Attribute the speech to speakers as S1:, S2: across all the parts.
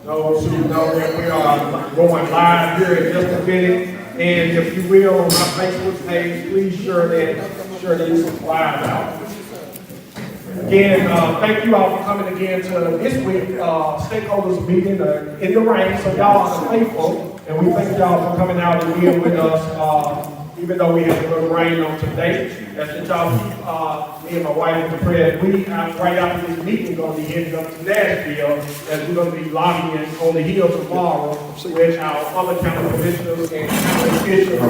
S1: Those who know that we are going live here in just a minute. And if you will, on my Facebook page, please share this live out. Again, thank you all for coming again to this week's stakeholders meeting in the rain. So y'all are faithful, and we thank y'all for coming out again with us, even though we had a little rain on today. As y'all keep me and my wife in the prayer, we right after this meeting going to be heading up to Nashville, as we're going to be lobbying on the Hill tomorrow with our other county commissioners and county officials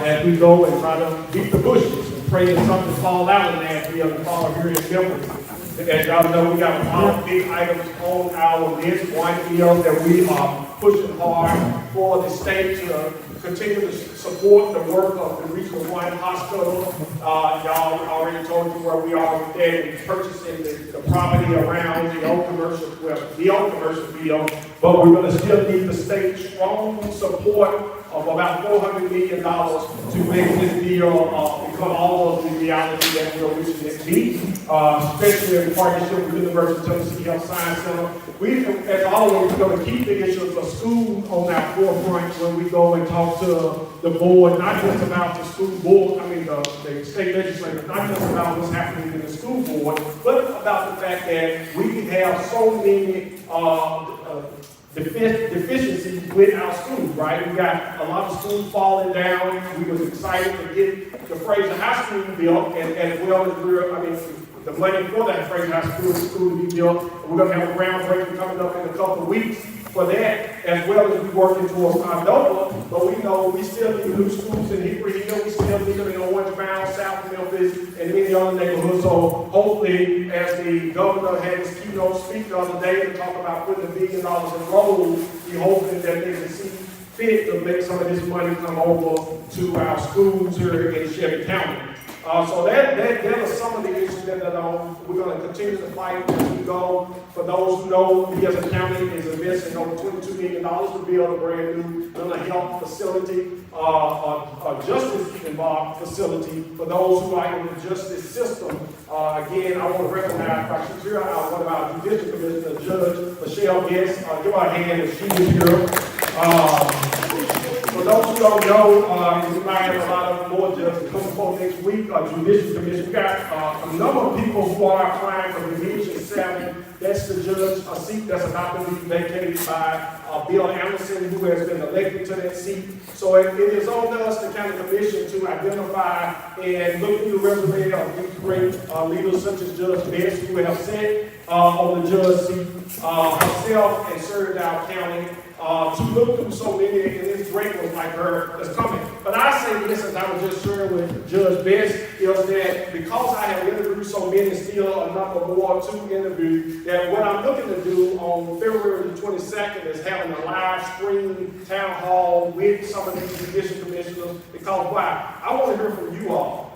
S1: as we go and try to beat the bushes and pray that something fall out in Nashville and fall here in Memphis. As y'all know, we got a lot of big items on our list. One is that we are pushing hard for the state to continue to support the work of the Regional 1 Hospital. Y'all already told you where we are with that and purchasing the property around the old commercial field, but we're going to still need the state's strong support of about $400 million to make this deal become all of the reality that we're wishing it to be, especially in partnership with the University of Tennessee Health Science Center. We, as always, we're going to keep the issues of school on our forefront when we go and talk to the board, not just about the school board, the state legislature, not just about what's happening in the school board, but about the fact that we have so many deficiencies with our schools, right? We got a lot of schools falling down. We was excited to get the Fraser High School built, and as well as the money for that Fraser High School to be built. We're going to have a groundbreaking coming up in a couple of weeks for that, as well as we working towards Cordova. But we know we still need new schools in Hickory Hill. We still need them in Orange Mound, South Memphis, and many other neighborhoods. So hopefully, as the governor had his keynote speak the other day to talk about putting $1 billion in roads, we're hoping that they can see fit to make some of this money come over to our schools here in Shelby County. So that are some of the issues that we're going to continue to fight as we go. For those who know, we as a county is investing over $22 million to build a brand new mental health facility, a justice-involved facility for those who are in the justice system. Again, I want to recognize one of our judicial commissioners, Judge Rochelle Atkins. Give her a hand if she is here. For those who don't know, we might have a lot of more judges coming forward next week, judicial commission. We got a number of people who are applying for Division 7. That's the judge, a seat that's about to be vacated by Bill Anderson, who has been elected to that seat. So it is on us, the county commission, to identify and look through the resume of these great leaders such as Judge Best, who have sat on the judge seat herself and served our county. To look through so many, and this great ones like her that's coming. But I say this, as I was just sharing with Judge Best, is that because I have interviewed so many, still a number more to interview, that what I'm looking to do on February the 22nd is having a live stream town hall with some of these judicial commissioners, because why? I want to hear from you all.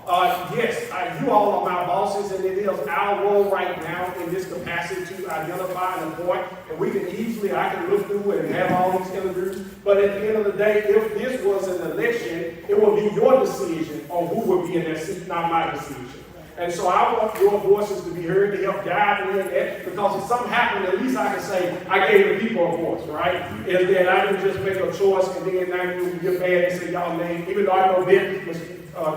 S1: Yes, you all are my bosses, and it is our role right now in this capacity to identify and appoint, and I can look through and have all these interviews, but at the end of the day, if this was an election, it would be your decision on who would be in that seat, not my decision. And so I want your voices to be heard, to help guide me in that, because if something happened, at least I can say, I gave the people a voice, right? Is that I didn't just make a choice, and then now you get mad and say y'all name, even though I know Ben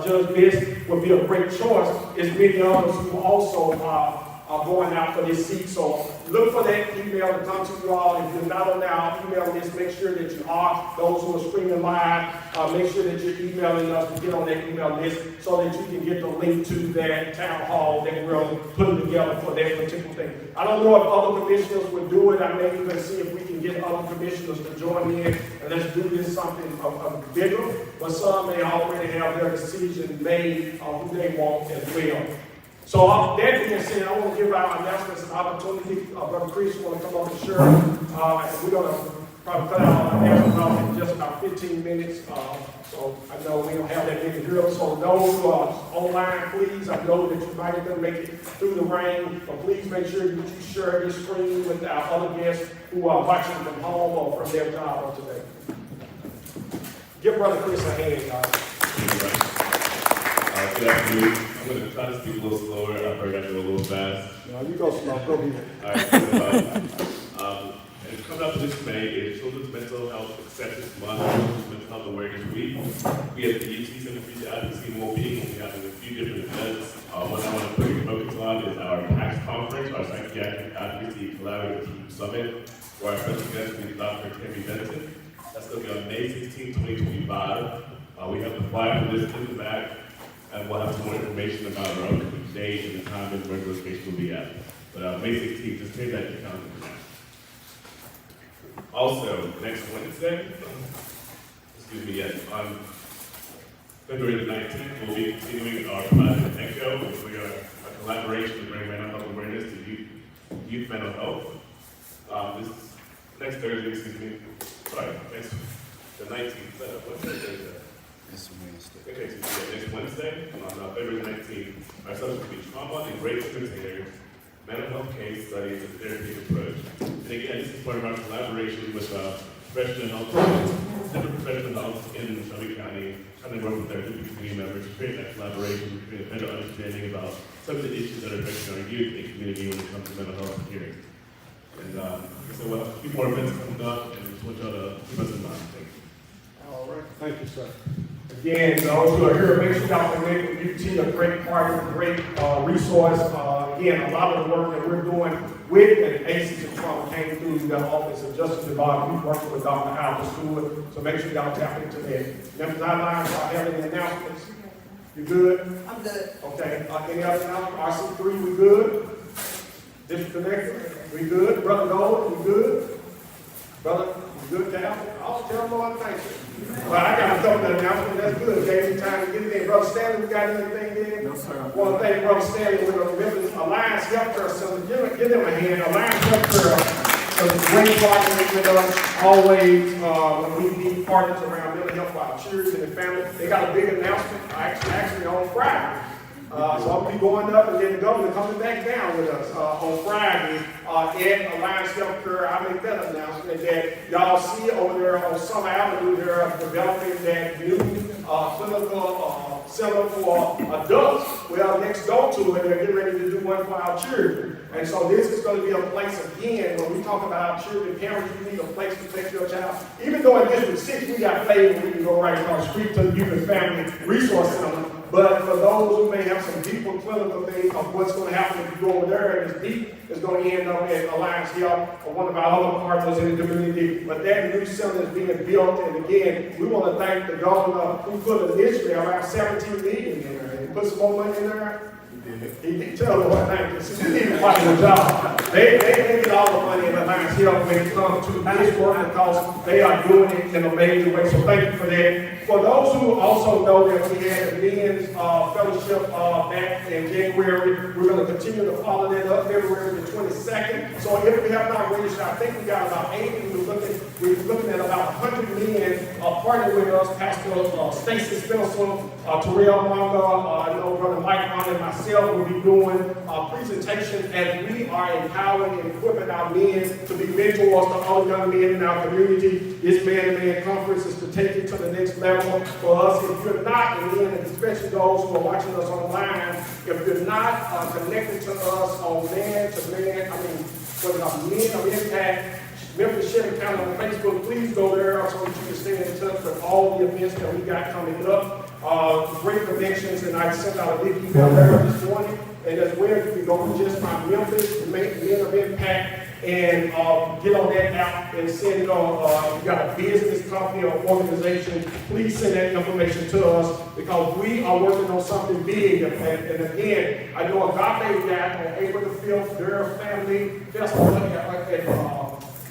S1: Judge Best would be a great choice, is many others who also are going out for this seat. So look for that email to come to you all. If you're not on our email list, make sure that you are. Those who are streaming live, make sure that you're emailing us to get on that email list so that you can get the link to that town hall that we're putting together for that particular thing. I don't know if other commissioners would do it. I may even see if we can get other commissioners to join in and let's do this something bigger. But some may already have their decision made on who they want as well. So that being said, I want to give our announcements an opportunity. Brother Chris, you want to come on and share? We're going to probably cut out our announcements off in just about 15 minutes. So I know we don't have that many drills. So those who are online, please, I know that you might have to make it through the rain, but please make sure that you share this screen with our other guests who are watching from home or from their job or today. Give Brother Chris a hand, guys.
S2: Good afternoon. I'm going to try to speak a little slower. I heard I go a little fast.
S1: No, you go slow. Go ahead.
S2: All right. And coming up this May is Children's Mental Health Acceptance Month, Children's Mental Health Awareness Week. We at the ET Center for Future Advocacy will be having a few different events. One I want to put your focus on is our PAX conference, our Psychiatric Advocacy Collaborative Team Summit, where our special guest will be Dr. Tammy Benson. That's going to be on May 16, 2025. We have the flyer for this in the back. And we'll have some more information about our upcoming date and the time and where the location will be at. But May 16th, just take that into account for now. Also, next Wednesday, on February the 19th, we'll be continuing our Project Echo, which we are a collaboration to bring mental health awareness to youth mental health. This next Thursday, the 19th, what's that Thursday?
S3: This Wednesday.
S2: Okay, so next Wednesday, on February 19th, our subject will be trauma and great cemetery mental health case studies, and therapeutic approach. And again, this is part of our collaboration with professional health, different professional health in Shelby County, trying to work with their community members to create that collaboration, to create a better understanding about some of the issues that are affecting our youth and community when it comes to mental health here. And so we'll have a few more events coming up, and we just want y'all to keep us in mind. Thank you.
S1: All right, thank you, sir. Again, those who are here, make sure y'all connect with UT, a great partner, a great resource. Again, a lot of the work that we're doing with and ACEs and Trump came through the office of Justice Department. We've worked with Dr. Albert Stewart, so make sure y'all tap into that. Members, I line, y'all have any announcements? You good?
S3: I'm good.
S1: Okay, any other announcements? RC3, we good? District Connector, we good? Brother Gold, we good? Brother, you good, Cal? I'll tell them all thank you. Well, I got a couple of announcements, that's good. Gave me time to get it in. Brother Stanley, we got anything in?
S4: No, sir.
S1: I want to thank Brother Stanley with the Members Alliance Healthcare Center. Give them a hand. Alliance Healthcare is a great partner with us always when we need partners around mental health for our children and family. They got a big announcement actually on Friday. So I'll be going up and then the governor coming back down with us on Friday at Alliance Healthcare. I make that announcement that y'all see over there on Summer Avenue. They're developing that new clinical center for adults. Well, next door to it, they're getting ready to do one for our children. And so this is going to be a place again when we talk about children, parents, you need a place to take your child. Even though in District 6 we got favor, we can go right across the street to the Youth and Family Resource Center. But for those who may have some deeper clinical things of what's going to happen if you go over there and it's deep, it's going to end up at Alliance Health or one of our other partners in the community. But that new center is being built, and again, we want to thank the governor who put initially around 17 million in there. And put some more money in there. He didn't tell them what thank you. He didn't fight the job. They get all the money in Alliance Health when it comes to this work because they are doing it in a major way. So thank you for that. For those who also know that we had a men's fellowship back in January, we're going to continue to follow that up February the 22nd. So if we have not reached, I think we got about 80. We're looking at about 100 men partnering with us. Pastor Stacy Spencer, Terrell Monga, I know Brother Mike Monga and myself will be doing presentations as we are empowering and equipping our men to be mentors to other young men in our community. This man-to-man conference is to take it to the next level for us. If you're not, and especially those who are watching us online, if you're not connected to us on man-to-man, for the Men of Impact, Memphis Shelby County on Facebook, please go there so that you can stay in touch with all the events that we got coming up. Great connections, and I sent out a big email there this morning. And as well, you can go to just my Memphis, Men of Impact, and get on that app and send it on. If you got a business, company, or organization, please send that information to us because we are working on something big. And again, I know Agape got on April the 5th, their family festival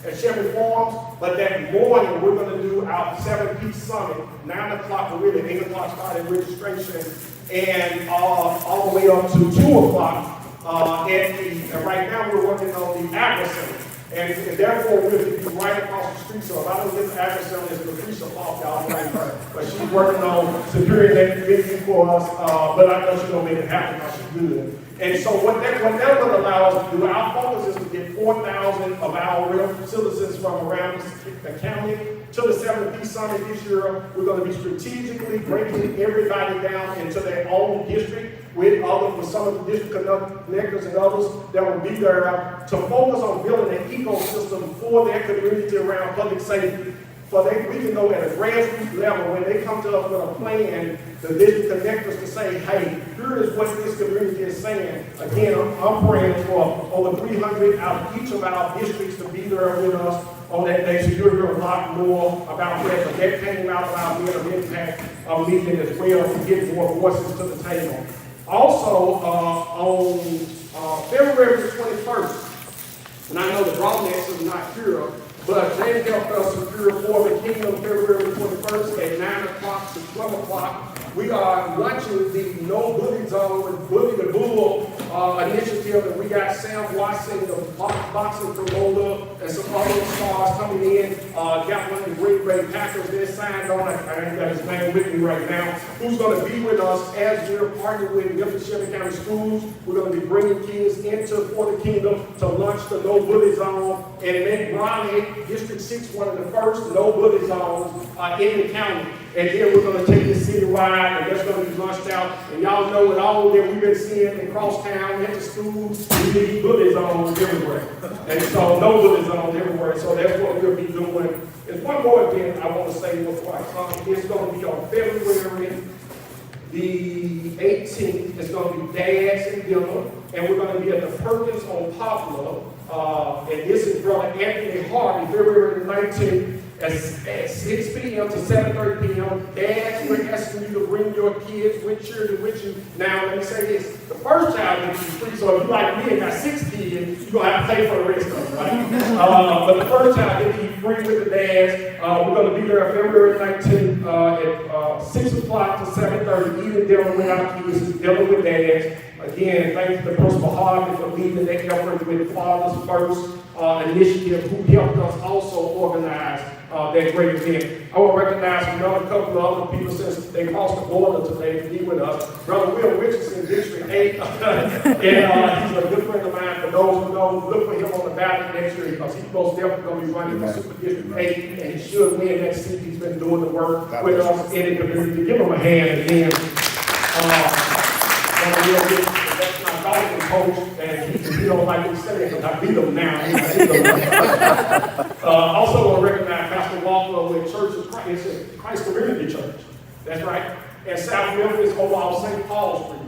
S1: at Shelby Farms, but that morning we're going to do our 7-piece summit, 9 o'clock, we're really 8 o'clock starting registration, and all the way up to 2 o'clock. And right now we're working on the Agri Center. And therefore, we'll be right across the street. So if I don't get the Agri Center, it's Lucretia Falk, y'all blame her. But she's working on securing that venue for us. But I know she's going to make it happen because she's good. And so what that will allow us to do, our focus is to get 4,000 of our real citizens from around the county to the 7-piece summit this year. We're going to be strategically breaking everybody down into their own district with some of the district connectors and others that will be there to focus on building an ecosystem for their community around public safety. So we can know at a grassroots level when they come to us with a plan, the district connectors to say, hey, here is what this community is saying. Again, I'm praying for over 300 out of each of our districts to be there with us on that day. So you'll hear a lot more about that. But that came out of our Men of Impact meeting as well to get more voices to the table. Also, on February the 21st, and I know the Broadnecks is not here, but they helped us secure for the Kingdom February 21st at 9 o'clock to 12 o'clock. We are launching the No Bully Zone with Bully the Bull initiative that we got Sam Watson, the boxing promoter, and some other stars coming in. Got one of the Green Bay Packers that signed on. I ain't got his name with me right now. Who's going to be with us as we're partnering with different Shelby County schools. We're going to be bringing kids into For the Kingdom to launch the No Bully Zone and make Raleigh District 6 one of the first No Bully Zones in the county. And then we're going to take this citywide, and that's going to be launched out. And y'all know with all that we've been seeing in Crosstown, at the schools, we need bully zones everywhere. And so no bully zones everywhere. So that's what we'll be doing. There's one more event I want to say before I come. It's going to be on February the 18th. It's going to be Dads and Dinner. And we're going to be at the Perkins on Poplar. And this is Brother Anthony Harvey, February the 19th. At 6 p.m. to 7:30 p.m. Dads, we're asking you to bring your kids with children with you. Now, let me say this. The first child gets you free, so if you like me and got 6 kids, you're going to have to pay for the rest of them, right? But the first child gets you free with the dads. We're going to be there February 19th at 6 o'clock to 7:30, eating dinner with our kids, dinner with dads. Again, thanks to Principal Harvey for leading that effort with Fathers First initiative, who helped us also organize that great event. I want to recognize another couple of other people since they crossed the border today to be with us. Brother Will Richardson, District 8, and he's a good friend of mine. For those who know, look for him on the ballot next year because he's most definitely going to be running for Super District 8, and he should win that seat. He's been doing the work with us in the community. Give him a hand again. That's my golfing coach, and he don't like me saying it, I beat him now. Also want to recognize Pastor Walker with Church of Christ. It's a Christ Community Church. That's right. And South Memphis over on St. Paul Street.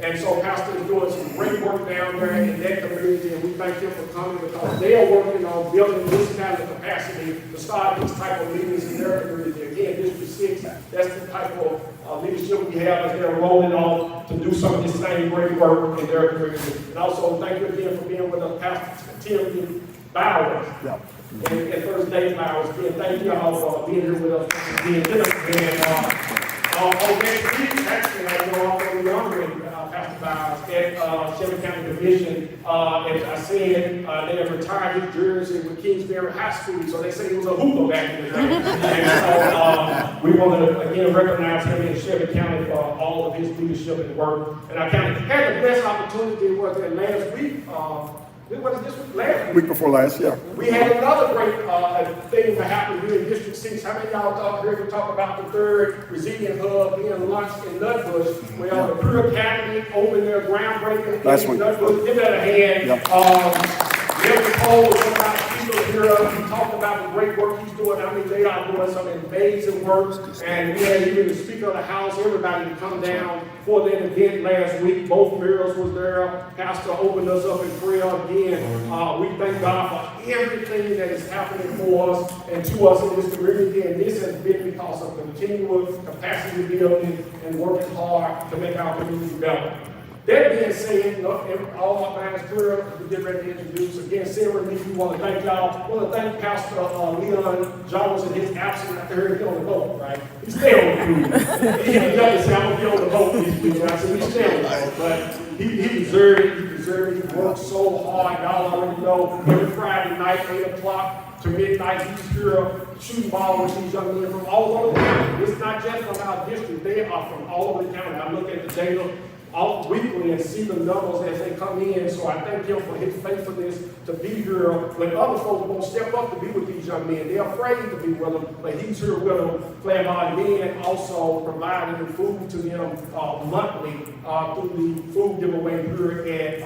S1: And so Pastor is doing some great work down there in that community, and we thank them for coming because they are working on building this kind of capacity to start these type of meetings in their community. Again, District 6, that's the type of leadership we have as they're rolling on to do some of this same great work in their community. And also thank you again for being with us, Pastor Timothy Bowers. Yeah. And First Day Bowers. Again, thank you all for being here with us. Being next week, actually, I go off on the honoring Pastor Bowers at Shelby County Division. As I said, they have retired his jersey with Kingsbury High School, so they say he was a hooper back in the day. And so we want to again recognize him in Shelby County for all of his leadership and work. And I kind of had the best opportunity was that last week. What is this week? Last week?
S3: Week before last, yeah.
S1: We had another great thing that happened here in District 6. How many of y'all heard me talk about the third Resilient Hub being launched in Nutbush? Well, the Career Academy opened their groundbreaking
S3: last
S1: in
S3: week.
S1: Nutbush. Give that a hand.
S3: Yep.
S1: Every poll was about people here. He talked about the great work he's doing. I mean, they are doing some amazing work. And we had even the Speaker of the House, everybody to come down for that event last week. Both mirrors was there. Pastor opened us up in prayer again. We thank God for everything that is happening for us and to us in this community. And this has been because of continual capacity building and working hard to make our community better. That being said, all my minds clear, we get ready to introduce. Again, Sarah and me, we want to thank y'all. I want to thank Pastor Leon Jones in his absence. I heard him on the boat, right? He stayed on the cruise. He didn't say, I'm going to be on the boat this week. I said, we stay on the boat. But he deserved it. He deserved it. He worked so hard. Y'all already know, every Friday night, 8 o'clock to midnight, he's here shooting ball with these young men from all over the county. It's not just from our district. They are from all over the county. I look at the data all weekly and see the numbers as they come in. So I thank him for his faithfulness to be here when other folks won't step up to be with these young men. They're afraid to be with them, but he's here with them, playing by then, also providing food to them monthly through the food giveaway here at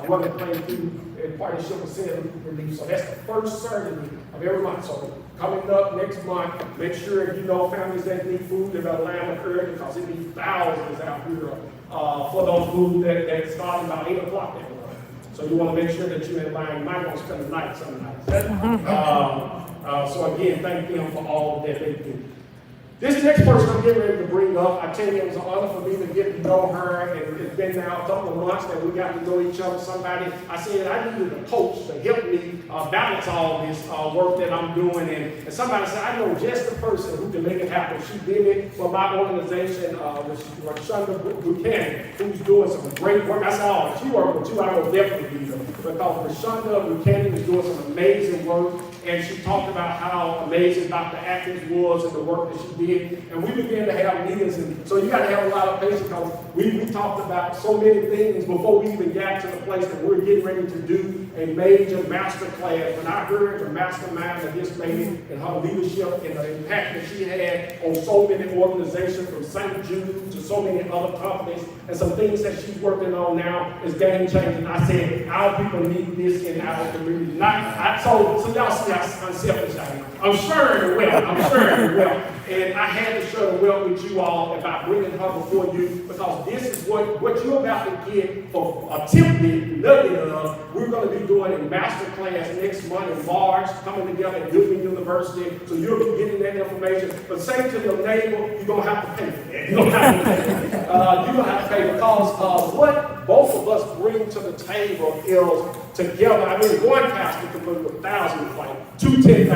S1: Rugged Plain Food in partnership with Sin Relief. So that's the first Saturday of every month. So coming up next month, make sure if you know families that need food, they're going to line up early because it needs thousands out here for those food that start about 8 o'clock every morning. So you want to make sure that you're in line. You might want to spend the night some nights. So again, thank them for all that they do. This next person I'm getting ready to bring up, I tell you, it was an honor for me to get to know her, and it's been now a couple of months that we got to know each other. Somebody, I said I needed a coach to help me balance all this work that I'm doing, and somebody said, I know just the person who can make it happen. She did it for my organization, Rochelle Atkins, who's doing some great work. I said, oh, if she worked with you, I will definitely be there, because Rochelle Atkins is doing some amazing work. And she talked about how amazing Dr. Atkins was and the work that she did. And we began to have meetings. And so you got to have a lot of patience, because we talked about so many things before we even got to the place that we're getting ready to do a major master class. When I heard the mastermind of this lady and her leadership and the impact that she had on so many organizations, from St. Jude to so many other companies, and some things that she's working on now is game changing. I said, our people need this in our community. So y'all see how unselfish I am. I'm sharing the wealth. I'm sharing the wealth. And I had to share the wealth with you all about bringing her before you, because this is what you're about to get for a tidbit, nugget of. We're going to be doing a master class next month in March, coming together at Duke University. So you'll be getting that information. But say to your neighbor, you're going to have to pay for that. You're going to have to pay. You're going to have to pay, because what both of us bring to the table is together. I mean, one pastor can bring 1,000, like 10,000.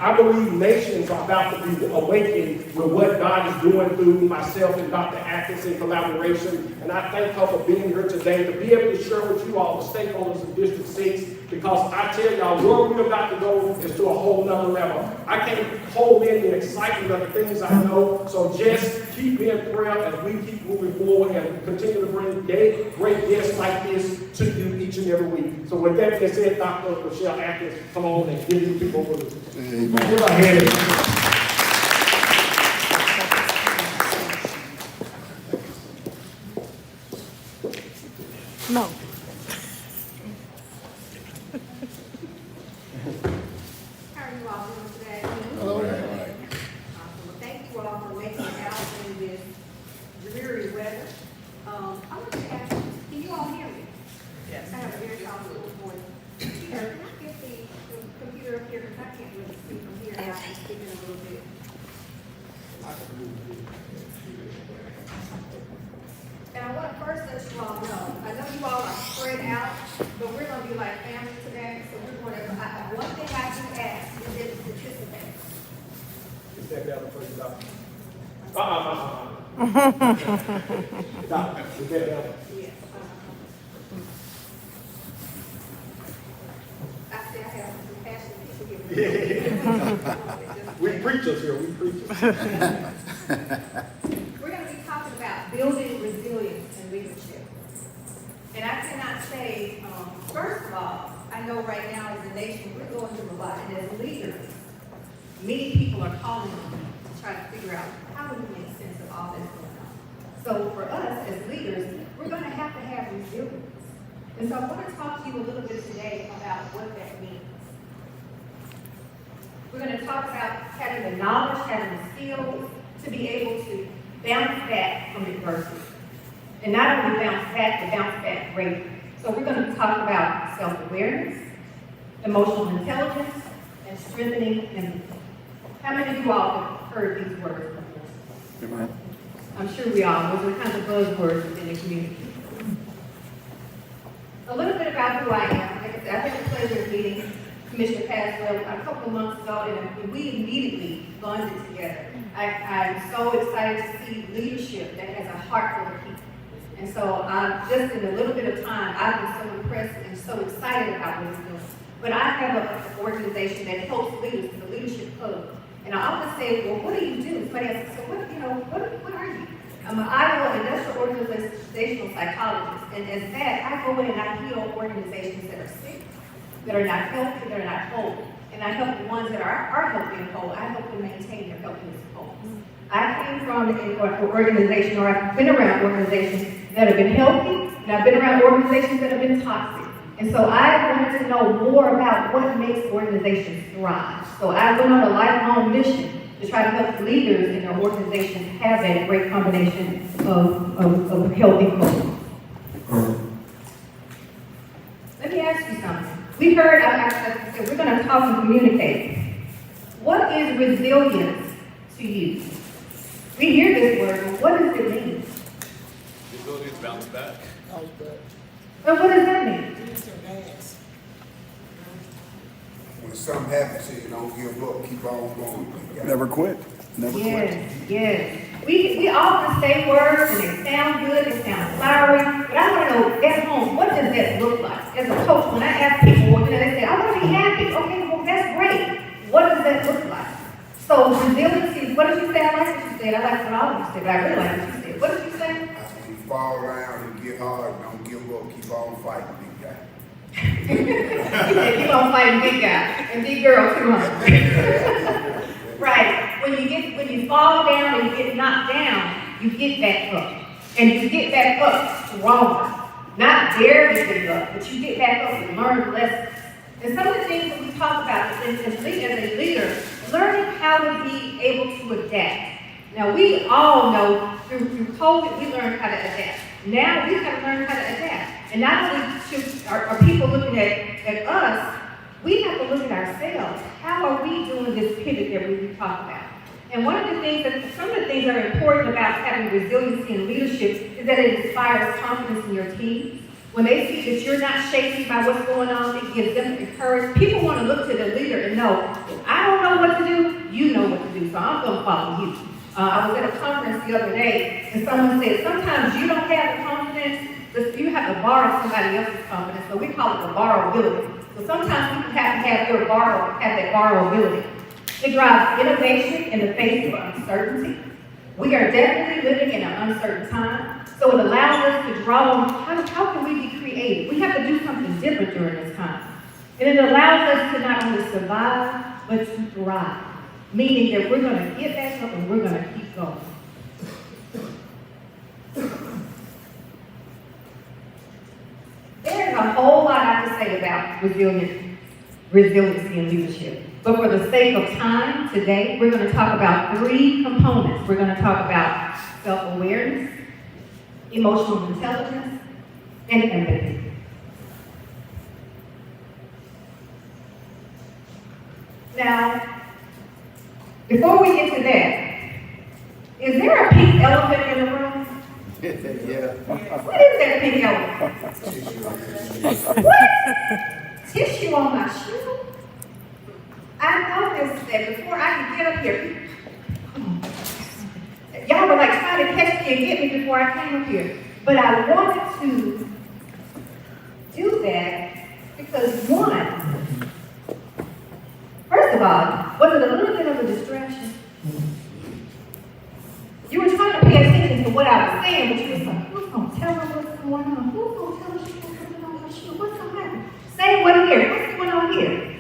S1: I believe nations are about to be awakened with what God is doing through myself and Dr. Atkins in collaboration. And I thank her for being here today, to be able to share with you all the stakeholders of District 6, because I tell y'all, where we're about to go is to a whole nother level. I can't hold in the excitement of the things I know, so just keep me in prayer as we keep moving forward and continue to bring great guests like this to you each and every week. So with that being said, Dr. Rochelle Atkins, come on and give you people over.
S3: Amen.
S1: Give her a hand.
S4: No.
S5: How are you all doing today?
S3: Hello.
S5: Awesome. Well, thank you all for making it out in this dreary weather. I want to ask, can you all hear me? Yes. I have a very powerful voice. Peter, can I get the computer up here, because I can't really speak from here, and I can speak in a little bit. And I want to first let you all know, I know you all are spread out, but we're going to be like family today, so we're going to, one thing I do ask is that you participate.
S1: Is that down for you, Doctor? Doctor, is that down?
S5: Yes. I say I have some passionate people here.
S1: We preachers here, we preachers.
S5: We're going to be talking about building resilience and leadership. And I cannot say, first of all, I know right now as a nation, we're going through a lot. And as leaders, many people are calling on me to try to figure out how do we make sense of all that's going on. So for us as leaders, we're going to have resilience. And so I want to talk to you a little bit today about what that means. We're going to talk about having the knowledge, having the skills to be able to bounce back from adversity. And not only bounce back, but bounce back greatly. So we're going to talk about self-awareness, emotional intelligence, and strengthening empathy. How many of you all have heard these words before?
S3: Amen.
S5: I'm sure we all. Those are kinds of buzzwords within the community. A little bit about who I am. Like I said, I had the pleasure of meeting Commissioner Paswell a couple of months ago, and we immediately bonded together. I'm so excited to see leadership that has a heart for the people. And so just in a little bit of time, I've been so impressed and so excited about what he's doing. But I have an organization that helps leaders, the Leadership Club. And I often say, well, what do you do? Somebody asks, so what are you? I'm an Iowa industrial organizational psychologist. And as that, I go in and I heal organizations that are sick, that are not healthy, that are not whole. And I help the ones that are healthy and whole. I help them maintain their healthiness and wholeness. I came from an organization, or I've been around organizations that have been healthy, and I've been around organizations that have been toxic. And so I wanted to know more about what makes organizations thrive. So I went on a lifelong mission to try to help leaders in their organizations have that great combination of healthy culture. Let me ask you something. We heard, I said, we're going to talk and communicate. What is resilience to you? We hear this word, but what does it mean?
S2: The ability to bounce back.
S5: And what does that mean?
S3: When something happens to you, don't give up, keep on going.
S6: Never quit. Never quit.
S5: Yes, yes. We often say words and they sound good, they sound flowery, but I want to know at home, what does that look like? As a coach, when I ask people, they say, I want to be happy. Okay, well, that's great. What does that look like? So resiliency, what did you say? I like what you said. I like what all of you said, but I really like what you said. What did you say?
S3: When you fall around and get hard, don't give up, keep on fighting, big guy.
S5: You said, keep on fighting big guy and big girl, come on. Right. When you fall down and you get knocked down, you get back up. And you get back up stronger. Not barely get up, but you get back up and learn lessons. And some of the things that we talk about as a leader, learning how to be able to adapt. Now, we all know through COVID, we learned how to adapt. Now, we have to learn how to adapt. And not only are people looking at us, we have to look at ourselves. How are we doing this pivot that we talk about? And some of the things that are important about having resiliency in leadership is that it inspires confidence in your team. When they see that you're not shaken by what's going on, it gives them encouragement. People want to look to the leader and know, if I don't know what to do, you know what to do, so I'm going to follow you. I was at a conference the other day, and someone said, sometimes you don't have the confidence, but you have to borrow somebody else's confidence, so we call it the borrowability. So sometimes people have to have that borrowability. It drives innovation in the face of uncertainty. We are definitely living in an uncertain time, so it allows us to draw on how can we be creative? We have to do something different during this time. And it allows us to not only survive, but to thrive, meaning that we're going to get back up and we're going to keep going. There's a whole lot I could say about resiliency and leadership. But for the sake of time today, we're going to talk about 3 components. We're going to talk about self-awareness, emotional intelligence, and empathy. Now, before we get to that, is there a pink elephant in the room?
S3: Yeah.
S5: What is that pink elephant? What? Tissue on my shoe? I noticed that before I could get up here, y'all were like trying to catch me and get me before I came up here. But I wanted to do that because first of all, was it a little bit of a distraction? You were trying to pay attention to what I was saying, but you was like, who's going to tell her what's going on? Who's going to tell her she's going to put on her shoe? What's going to happen? Say what here? What's going on here?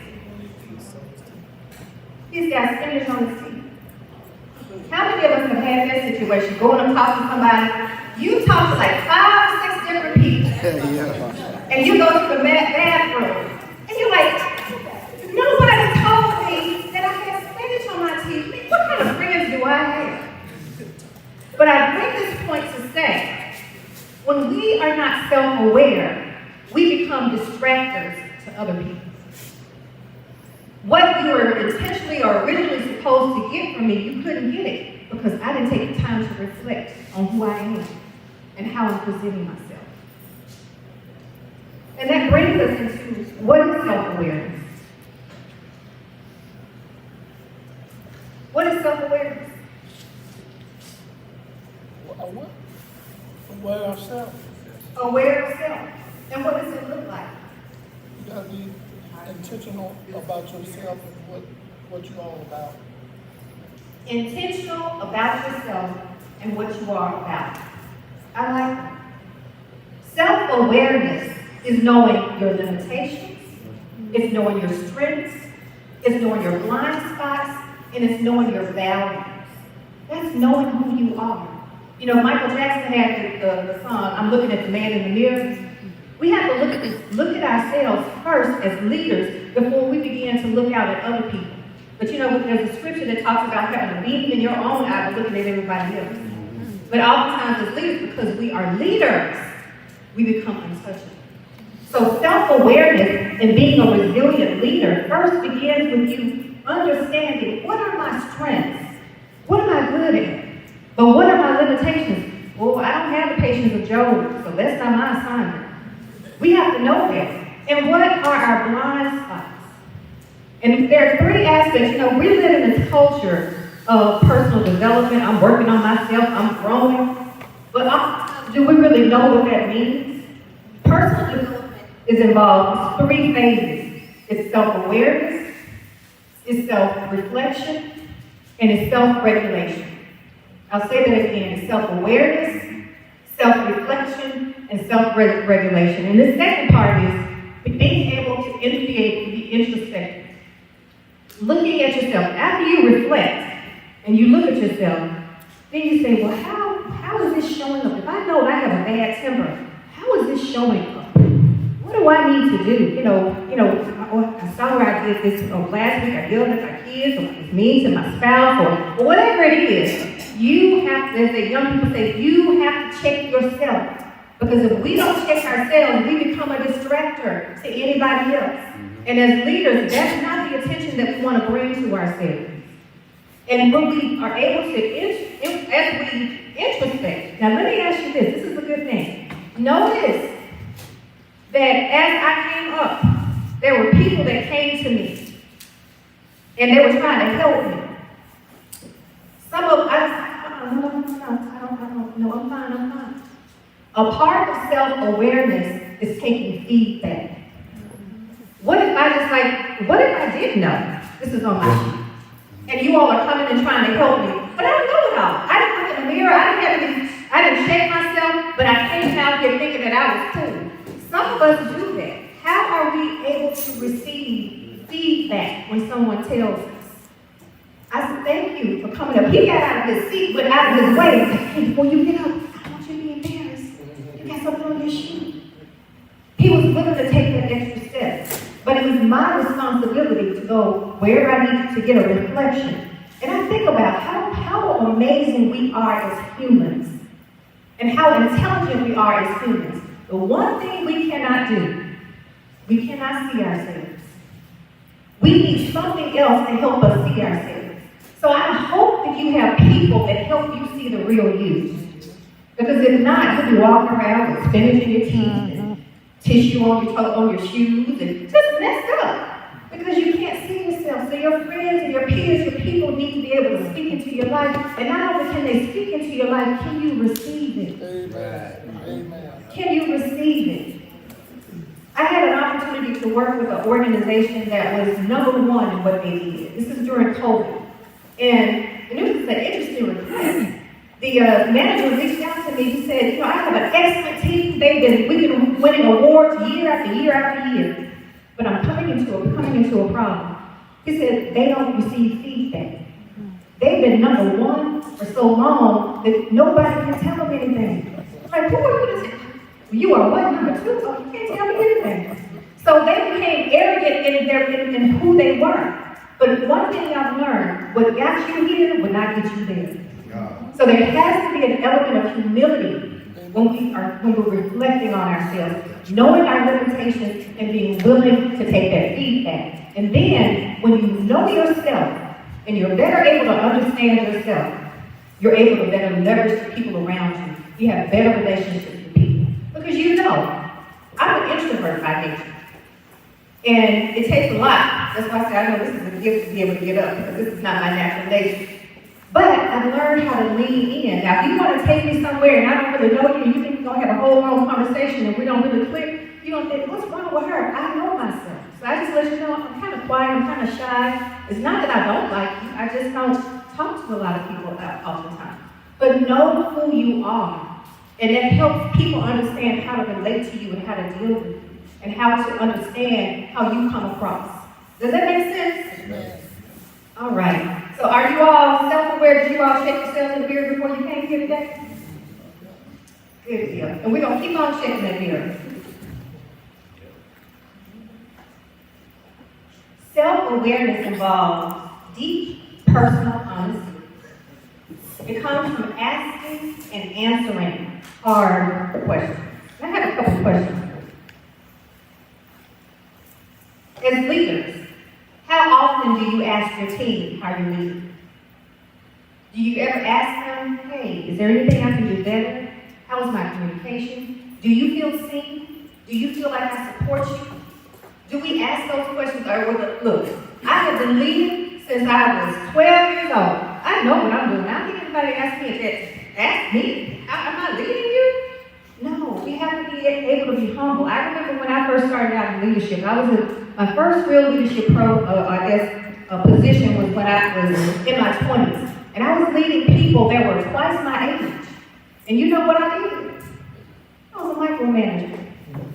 S5: He's got spinach on his teeth. How many of us have had that situation? Going and talk to somebody, you talk to like 5 or 6 different people. And you go to the bathroom. And you're like, nobody told me that I had spinach on my teeth. What kind of friends do I have? But I bring this point to say, when we are not self-aware, we become distractors to other people. What you were intentionally or originally supposed to get from me, you couldn't get it because I didn't take the time to reflect on who I am and how I'm presenting myself. And that brings us into what is self-awareness? What is self-awareness?
S7: Aware of self.
S5: Aware of self. And what does it look like?
S7: You gotta be intentional about yourself and what you're all about.
S5: Intentional about yourself and what you are about. I like that. Self-awareness is knowing your limitations, it's knowing your strengths, it's knowing your blind spots, and it's knowing your values. That's knowing who you are. You know, Michael Jackson had the song, I'm looking at the man in the mirror. We have to look at ourselves first as leaders before we begin to look out at other people. But you know, there's a scripture that talks about having a beam in your own eye but looking at everybody else. But oftentimes as leaders, because we are leaders, we become untouchable. So self-awareness and being a resilient leader first begins with you understanding, what are my strengths? What am I good at? occupations of Job, so that's not my assignment. We have to know that. And what are our blind spots? And there are three aspects. You know, we live in this culture of personal development. I'm working on myself, I'm growing. But do we really know what that means? Personal development is involved in three phases. It's self-awareness, it's self-reflection, and it's self-regulation. I'll say that again. It's self-awareness, self-reflection, and self-regulation. And the second part is being able to be introspective. Looking at yourself. After you reflect and you look at yourself, then you say, well, how is this showing up? If I know I have a bad temper, how is this showing up? What do I need to do? I saw where I did this last week. I yelled at my kids, or I was mean to my spouse, or whatever it is. You have to, as the young people say, you have to check yourself. Because if we don't check ourselves, we become a distractor to anybody else. And as leaders, that's not the attention that we want to bring to ourselves. And when we are able to, as we introspect, now let me ask you this is a good thing. Notice that as I came up, there were people that came to me, and they were trying to help me. Some of I don't, I'm fine. A part of self-awareness is taking feedback. What if I didn't know? This is on my sheet. And you all are coming and trying to help me. But I don't know it all. I didn't look in the mirror. I didn't shake myself, but I came out here thinking that I was cool. Some of us do that. How are we able to receive feedback when someone tells us? I said, thank you for coming up. He got out of his seat, went out of his way, and said, hey, before you get up, I don't want you to be embarrassed. You got something on your shoe. He was willing to take that extra step. But it was my responsibility to go where I needed to get a reflection. And I think about how amazing we are as humans and how intelligent we are as humans. The one thing we cannot do, we cannot see ourselves. We need something else to help us see ourselves. So I hope that you have people that help you see the real you. Because if not, you'll be walking around with spinach in your teeth and tissue on your shoes and just messed up. Because you can't see yourself. So your friends and your peers, your people need to be able to speak into your life. And not only can they speak into your life, can you receive it?
S7: Amen.
S5: Can you receive it? I had an opportunity to work with an organization that was #1 in what they did. This is during COVID. And it was an interesting request. The manager reached out to me. He said, I have an excellent team. We've been winning awards year after year after year. But I'm coming into a problem. He said, they don't receive feedback. They've been #1 for so long that nobody can tell them anything. Like, who are you to tell? You are what, #2? Oh, you can't tell me anything. So they became arrogant in who they were. But one thing I've learned, what got you here would not get you there. So there has to be an element of humility when we're reflecting on ourselves, knowing our limitations and being willing to take that feedback. And then when you know yourself and you're better able to understand yourself, you're able to better leverage the people around you. You have better relationships with people. Because I'm an introvert by nature. And it takes a lot. That's why I say I know this is a gift to be able to get up, because this is not my natural nature. But I've learned how to lean in. Now, if you want to take me somewhere and I don't really know you, and you think we're going to have a whole long conversation and we don't really click, you're going to think, what's wrong with her? I know myself. So I just let you know I'm kind of quiet, I'm kind of shy. It's not that I don't like you, I just don't talk to a lot of people all the time. But know who you are. And that helps people understand how to relate to you and how to deal with you and how to understand how you come across. Does that make sense?
S7: Amen.
S5: All right. So are you all self-aware? Did you all check yourselves in the mirror before you came here today? Good deal. And we're going to keep on checking that mirror. Self-awareness involves deep personal honesty. It comes from asking and answering hard questions. I have a couple questions. As leaders, how often do you ask your team how you're leading? Do you ever ask them, hey, is there anything I can do better? How is my communication? Do you feel seen? Do you feel like I support you? Do we ask those questions? Look, I have been leading since I was 12 years old. I know what I'm doing. I don't think anybody asked me that. Ask me, am I leading you? No, we have to be able to be humble. I remember when I first started out in leadership, my first real leadership position was when I was in my 20s. And I was leading people that were twice my age. And you know what I did? I was a micromanager.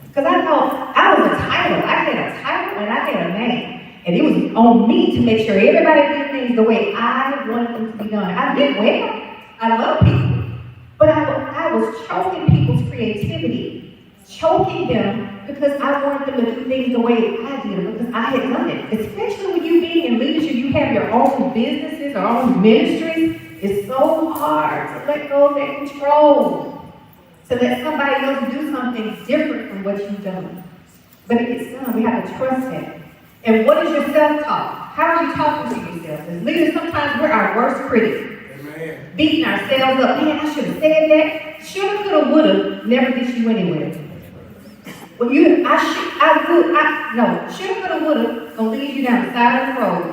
S5: Because I thought I was a title. I had a title and I had a name. And it was on me to make sure everybody did things the way I wanted them to be done. I did well. I love people. But I was choking people's creativity, choking them because I wanted them to do things the way I did it, because I had done it. Especially when you being in leadership, you have your own businesses or own ministries. It's so hard to let go of that control, to let somebody else do something different from what you've done. But it gets done. We have to trust that. And what is your self-talk? How are you talking to yourself? As leaders, sometimes we're our worst critics.
S3: Amen.
S5: Beating ourselves up. Man, I should have said that. Shoulda, coulda, woulda never gets you anywhere. Well, shoulda, coulda, woulda gonna lead you down the side of the road.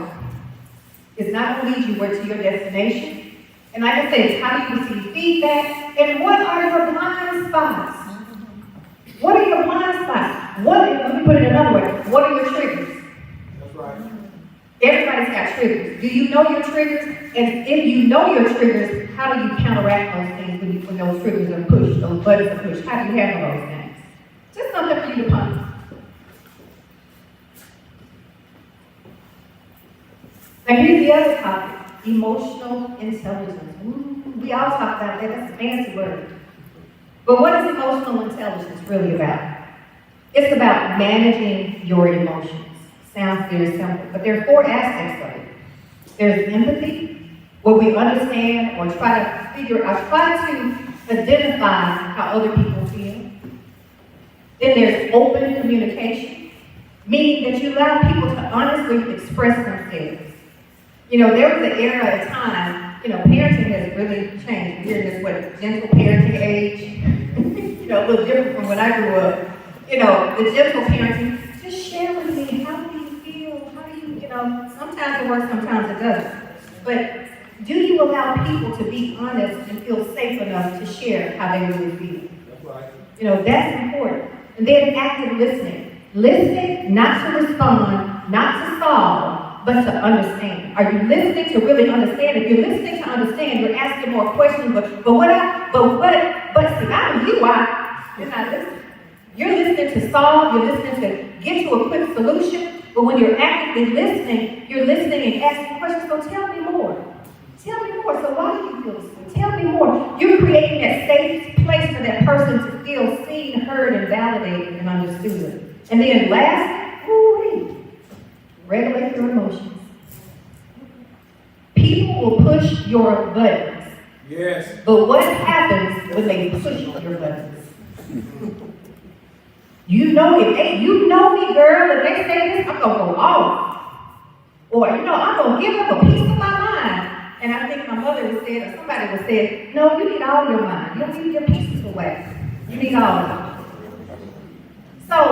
S5: It's not gonna lead you to your destination. And like I said, it's how do you receive feedback? And what are your blind spots? What are your blind spots? Let me put it another way. What are your triggers?
S3: That's right.
S5: Everybody's got triggers. Do you know your triggers? And if you know your triggers, how do you counteract those things when those triggers are pushed, those buttons are pushed? How do you handle those things? Just something for you to ponder. Now here's the other topic, emotional intelligence. We all talk about that, that's a fancy word. But what is emotional intelligence really about? It's about managing your emotions. Sounds very simple, but there are 4 aspects of it. There's empathy, where we understand or try to identify how other people feel. Then there's open communication, meaning that you allow people to honestly express themselves. You know, there was an era, a time, parenting has really changed. We're in this, gentle parenting age, a little different from when I grew up. The gentle parenting, just share with me, how do you feel? How do you, sometimes it works, sometimes it doesn't. But do you allow people to be honest and feel safe enough to share how they really feel?
S3: That's right.
S5: That's important. And then active listening. Listening not to respond, not to solve, but to understand. Are you listening to really understand? If you're listening to understand, you're asking more questions, but see, I know you're not listening. You're listening to solve, you're listening to get to a quick solution, but when you're actively listening, you're listening and asking questions, so tell me more. Tell me more. So why do you feel this way? Tell me more. You're creating that safe place for that person to feel seen, heard, and validated and understood. And then last, regulate your emotions. People will push your buttons.
S3: Yes.
S5: But what happens when they push your buttons? You know me, girl, if they say this, I'm gonna go off. Or, I'm gonna give up a piece of my mind. And I think my mother would say, or somebody would say, no, you need all your mind. You don't need your pieces away. You need all of them. So,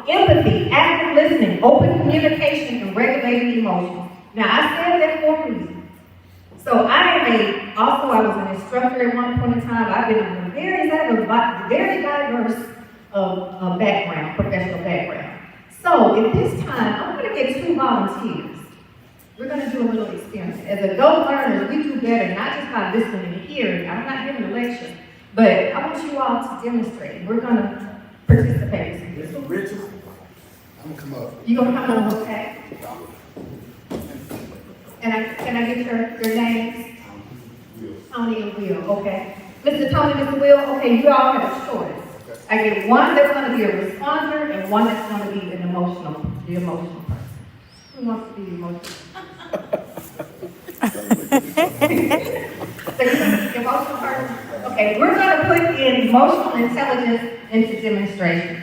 S5: empathy, active listening, open communication, and regulating emotions. Now, I said that for a reason. So, I was an instructor at one point in time. I've been in a very diverse background, professional background. So, at this time, I'm going to get 2 volunteers. We're going to do a little experiment. As adult learners, we do better, not just by listening and hearing. I'm not giving a lecture, but I want you all to demonstrate. We're going to participate.
S3: Mr. Richards, I'm gonna come up.
S5: You going to come up, okay? And can I get your names? Tony and Will, okay. Mr. Tony, Mr. Will, okay, you all have a choice. I get one that's going to be a responder and one that's going to be the emotional person. Who wants to be the emotional? The emotional person? Okay, we're going to put in emotional intelligence into demonstration.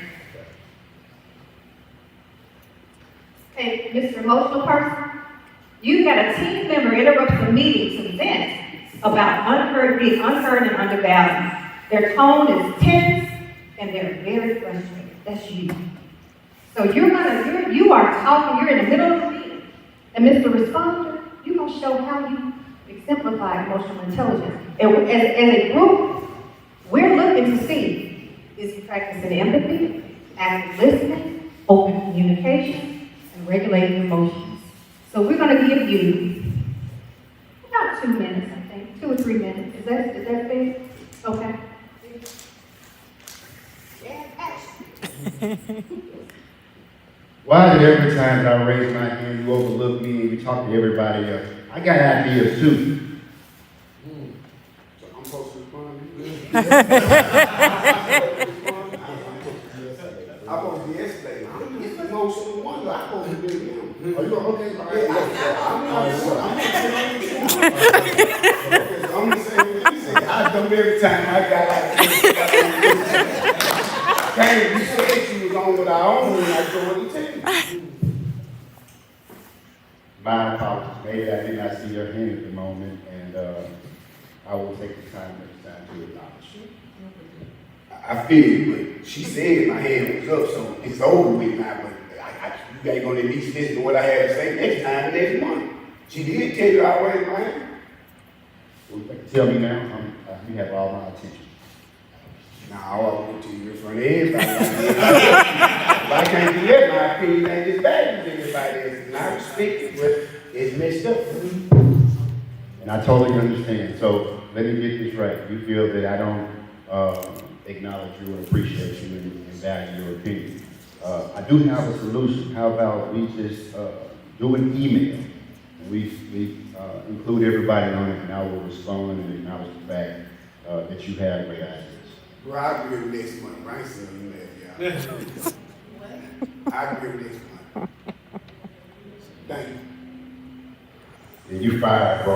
S5: Okay, Mr. Emotional Person, you've got a team member interrupt the meeting to vent about being unheard and undervalued. Their tone is tense, and they're very frustrated. That's you. So you are talking, you're in the middle of the meeting, and Mr. Responder, you're going to show how you exemplify emotional intelligence. And as a group, we're looking to see, is he practicing empathy, active listening, open communication, and regulating emotions. So we're going to give you about 2 minutes, I think, 2 or 3 minutes. Is that fair? Okay.
S8: Why is it every time I raise my hand, you overlook me and you talk to everybody else? I got ideas too.
S3: So I'm supposed to respond to you? I'm supposed to be escalating. I'm just the emotional one. I'm supposed to be him.
S8: Are you okay?
S3: I'm the same way you say. I do every time I got like this. Hey, you said you was on with our own, and I told her to tell you.
S8: My apologies. Maybe I did not see your hand at the moment, and I will take the time next time to acknowledge you.
S3: I feel you, but she said my hand was up, so it's over with now, but you ain't gonna at least listen to what I had to say next time, next month. She did tell you I raised my hand.
S8: Well, tell me now. You have all my attention.
S3: Now, I want to you in front of everybody. If I can't do that, my opinion ain't as bad as everybody else. And I respect it, but it's messed up.
S8: And I totally understand. So let me get this right. You feel that I don't acknowledge you and appreciate you and value your opinion. I do have a solution. How about we just do an email? And we include everybody on it, and I will respond and acknowledge the fact that you have great ideas.
S3: Well, I agree with next month. I ain't sending you that, y'all. I agree with next month. Thank you.
S8: And you fired, bro.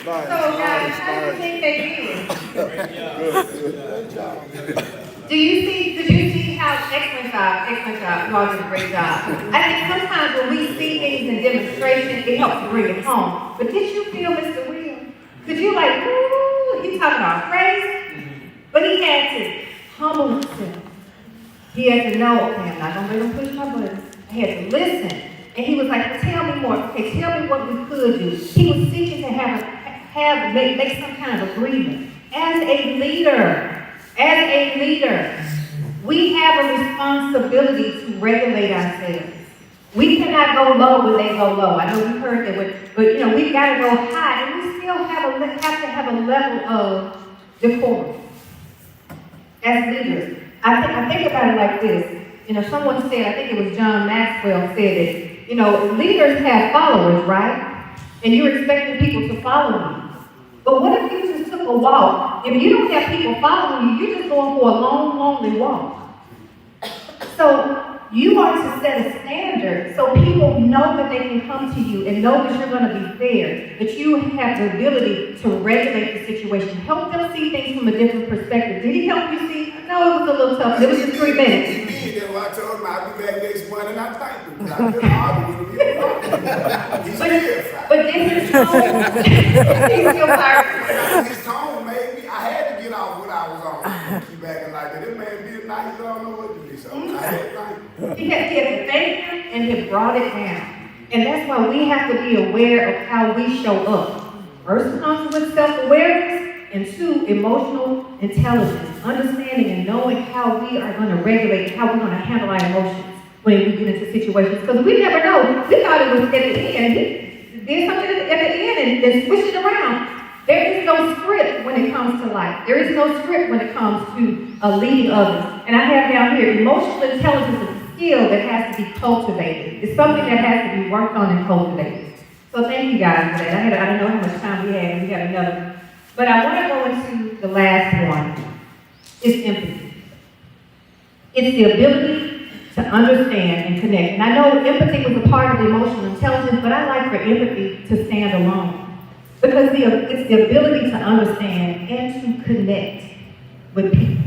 S5: So guys, how do you think they did? Did you see how, excellent job, you all did a great job. I think sometimes when we see things in demonstration, it helps to bring it home. But did you feel Mr. Will? Could you like, ooh, he's talking about crazy? But he had to humble himself. He had to know, okay, I'm not gonna let him push my buttons. I had to listen. And he was like, tell me more. Okay, tell me what we could do. He was seeking to make some kind of agreement. As a leader, we have a responsibility to regulate ourselves. We cannot go low when they go low. I know you heard that, but you know, we've got to go high, and we still have to have a level of decorum. As leaders, I think about it like this. You know, someone said, I think it was John Maxwell said it, you know, leaders have followers, right? And you're expecting people to follow you. But what if you just took a walk? If you don't have people following you, you're just going for a long, lonely walk. So you are to set a standard so people know that they can come to you and know that you're going to be fair, that you have the ability to regulate the situation, help them see things from a different perspective. Did he help you see? No, it was a little tough. It was just 3 minutes.
S3: He did. That's why I told him I'll be back next month, and I thanked him. I couldn't argue with him. He's still fired.
S5: But then his tone, he's still fired.
S3: His tone made me, I had to get off what I was on. Keep acting like that. This man did nice, I don't know what to do. So I had to thank him.
S5: He had to thank him and he brought it down. And that's why we have to be aware of how we show up. First comes with self-awareness, and 2, emotional intelligence, understanding and knowing how we are going to regulate, how we're going to handle our emotions when we get into situations. Because we never know. We thought it was at the end. He did something at the end and switched it around. There is no script when it comes to life. There is no script when it comes to leading others. And I have down here, emotional intelligence is a skill that has to be cultivated. It's something that has to be worked on and cultivated. So thank you guys for that. I don't know how much time we have. We have another. But I want to go into the last one. It's empathy. It's the ability to understand and connect. And I know empathy was a part of emotional intelligence, but I like for empathy to stand alone. Because it's the ability to understand and to connect with people.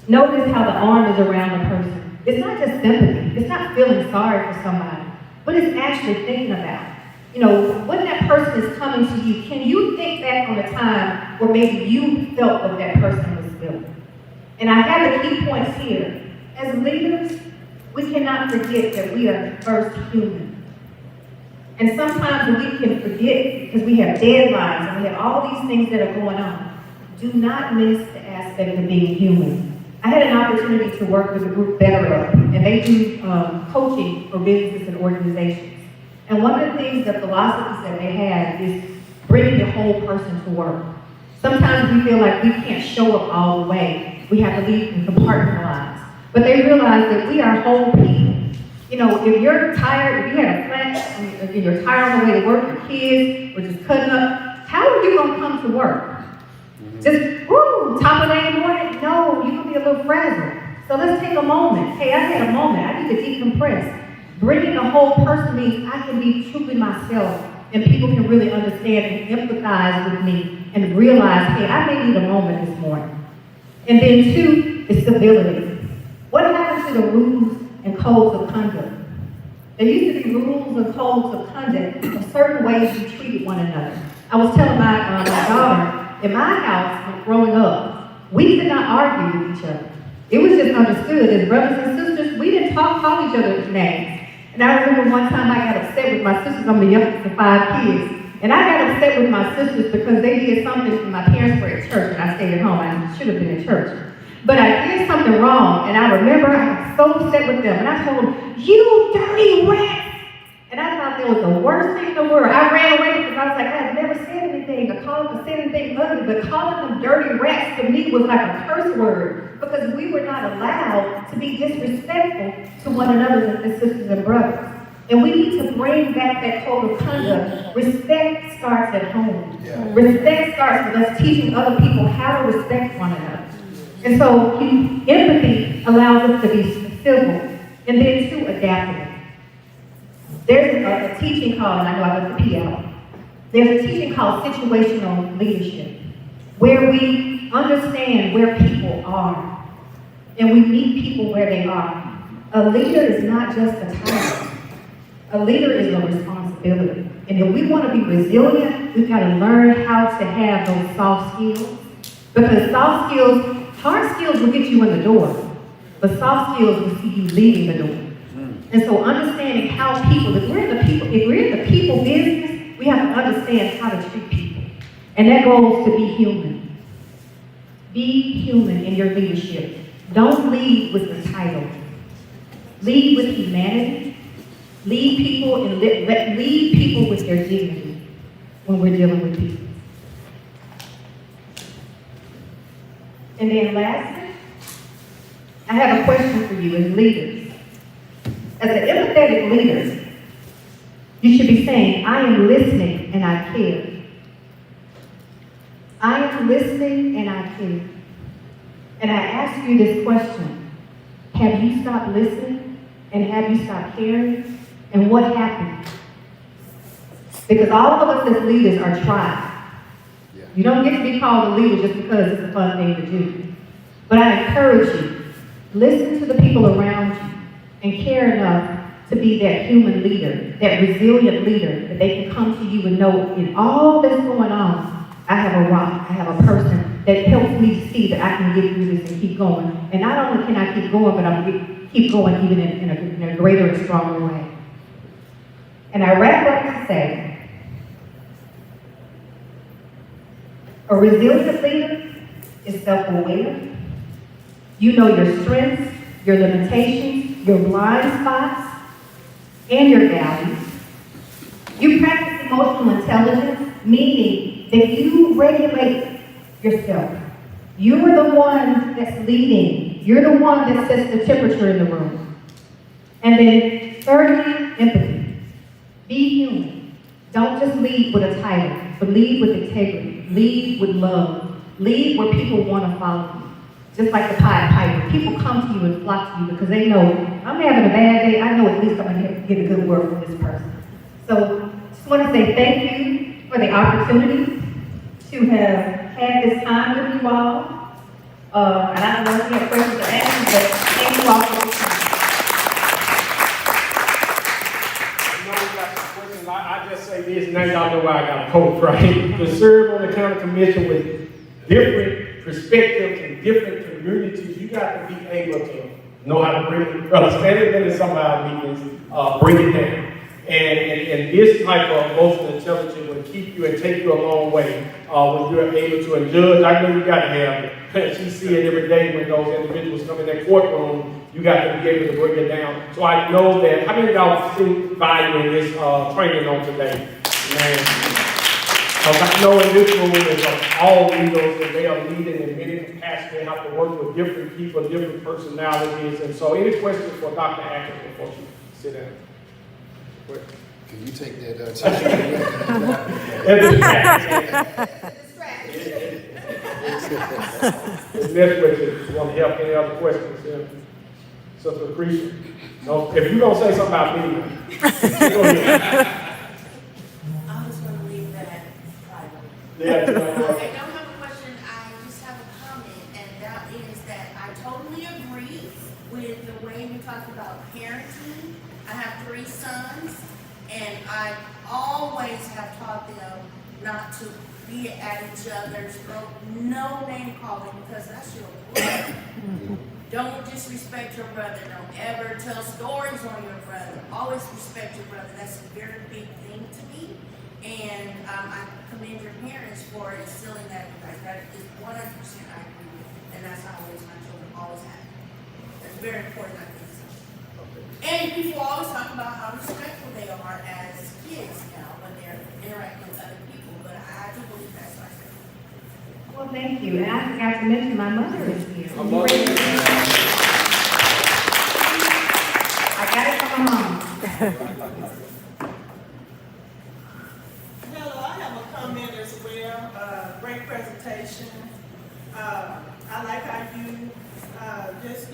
S5: Notice how the arm is around a person. It's not just sympathy. It's not feeling sorry for somebody, but it's actually thinking about, when that person is coming to you, can you think back on a time where maybe you felt what that person was feeling? And I have the key points here. As leaders, we cannot forget that we are first human. And sometimes we can forget because we have deadlines and we have all these things that are going on. Do not miss the aspect of being human. I had an opportunity to work with a group, Better Up, and they do coaching for businesses and organizations. And one of the things, the philosophies that they have is bringing the whole person to work. Sometimes we feel like we can't show up all the way. We have to leave and compartmentalize. But they realize that we are whole people. If you're tired, if you had a flat, if you're tired on the way to work, your kids were just cutting up, how are you going to come to work? Just, top of the morning? No, you're going to be a little frazzled. So let's take a moment. Hey, I had a moment. I need to decompress. Bringing the whole person means I can be truly myself, and people can really understand and empathize with me and realize, hey, I may need a moment this morning. And then 2 is civility. What happens to the rules and codes of conduct? There used to be rules and codes of conduct of certain ways we treated one another. I was telling my daughter, in my house, growing up, we did not argue with each other. It was just understood as brothers and sisters. We didn't call each other's names. And I remember one time I got upset with my sisters. I'm the youngest of 5 kids. And I got upset with my sisters because they did something when my parents were at church and I stayed at home. I should have been at church. But I did something wrong, and I remember I got so upset with them. And I told them, "You dirty rat!" And I thought that was the worst thing in the world. I ran away because I was like, I had never said anything or said anything ugly, but calling them dirty rats to me was like a curse word because we were not allowed to be disrespectful to one another as sisters and brothers. And we need to bring back that code of conduct. Respect starts at home. Yeah. Respect starts with us teaching other people how to respect one another. And so empathy allows us to be civil and then 2, adaptable. There's a teaching called, and I know I left the P out, there's a teaching called situational leadership, where we understand where people are, and we meet people where they are. A leader is not just a title. A leader is a responsibility. And if we want to be resilient, we've got to learn how to have those soft skills. Because soft skills, hard skills will get you in the door, but soft skills will see you leaving the door. And so understanding how people, if we're in the people business, we have to understand how to treat people. And that goes to be human. Be human in your leadership. Don't lead with the title. Lead with humanity. Lead people and lead people with their dignity when we're dealing with people. And then lastly, I have a question for you as leaders. As an empathetic leader, you should be saying, I am listening and I care. I am listening and I care. And I ask you this question. Have you stopped listening? And have you stopped caring? And what happened? Because all of us as leaders are tried. You don't get to be called a leader just because it's a fun thing to do. But I encourage you, listen to the people around you and care enough to be that human leader, that resilient leader, that they can come to you and know in all that's going on, I have a rock, I have a person that helps me to see that I can get through this and keep going. And not only can I keep going, but I'm going to keep going even in a greater and stronger way. And I wrap up to say, a resilient leader is self-aware. You know your strengths, your limitations, your blind spots, and your values. You practice emotional intelligence, meaning that you regulate yourself. You're the one that's leading. You're the one that sets the temperature in the room. And then thirdly, empathy. Be human. Don't just lead with a title, but lead with integrity. Lead with love. Lead where people want to follow you. Just like the Pied Piper. People come to you and flock to you because they know, I'm having a bad day, I know at least I'm going to get a good word from this person. So, just want to say thank you for the opportunity to have had this time with you all. And I don't know if you have questions to ask me, but thank you all for this time.
S1: my coach, right? To serve on the county commission with different perspectives and different communities, you got to be able to know how to bring it, standing in some of our meetings, bring it down. And this type of emotional intelligence will keep you and take you a long way when you're able to. And judge, I know you got to have it. She see it every day when those individuals come in that courtroom. You got to be able to bring it down. So I know that. How many of y'all see value in this training on today? Man, I know in this room is all leaders and they are leading in many capacities. They have to work with different people, different personalities. And so, any questions for Dr. Atkins before she sit down?
S6: Can you take that
S1: Ms. Nesbitt, want to help any other questions? Sister Lucretia? No, if you're going to say something about me, go ahead.
S9: I'm just going to leave that private.
S1: Yeah,
S9: I don't have a question, I just have a comment, and that is that I totally agree with the way we talk about parenting. I have 3 sons, and I always have taught them not to be at each other's throat, no name calling, because that's your brother. Don't disrespect your brother. Don't ever tell stories on your brother. Always respect your brother. That's a very big thing to me. And I commend your parents for instilling that in you guys. That is 100% I agree with. And that's how I raise my children. Always have. That's very important, I think. And people always talk about how respectful they are as kids now when they're interacting with other people. But I do believe that's right.
S5: Well, thank you. And I forgot to mention my mother is here. I got it from my mom.
S10: Hello, I have a comment as well. Great presentation. I like how you just,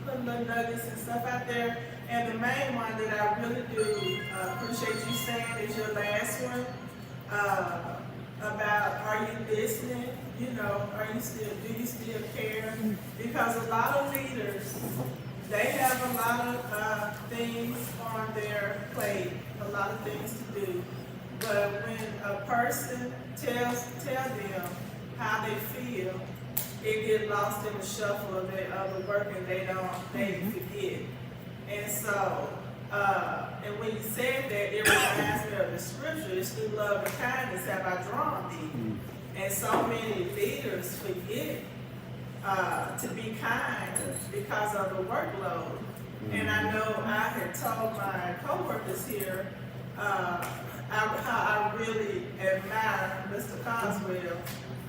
S10: put little nuggets and stuff out there. And the main one that I really do appreciate you saying is your last one. About are you listening? Do you still care? Because a lot of leaders, they have a lot of things on their plate, a lot of things to do. But when a person tells them how they feel, it gets lost in the shuffle of their other work and they forget. And so, and when you said that, it reminds me of the scripture, it's through love and kindness have I drawn thee. And so many leaders forget to be kind because of the workload. And I know I had told my coworkers here how I really admire Mr. Coswell.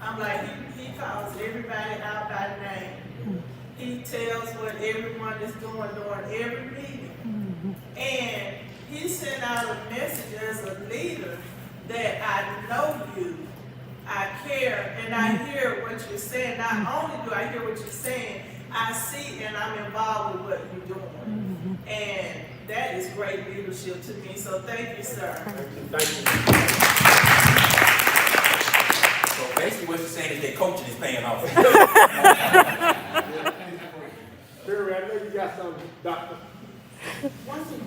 S10: I'm like, he calls everybody out by name. He tells what everyone is doing during every meeting. And he sent out a message as a leader that I know you, I care, and I hear what you're saying. Not only do I hear what you're saying, I see and I'm involved with what you're doing. And that is great leadership to me. So thank you, sir.
S1: Thank you.
S11: So basically what you're saying is that coaching is paying off.
S1: Sherry, I know you got something, Doctor.
S12: One thing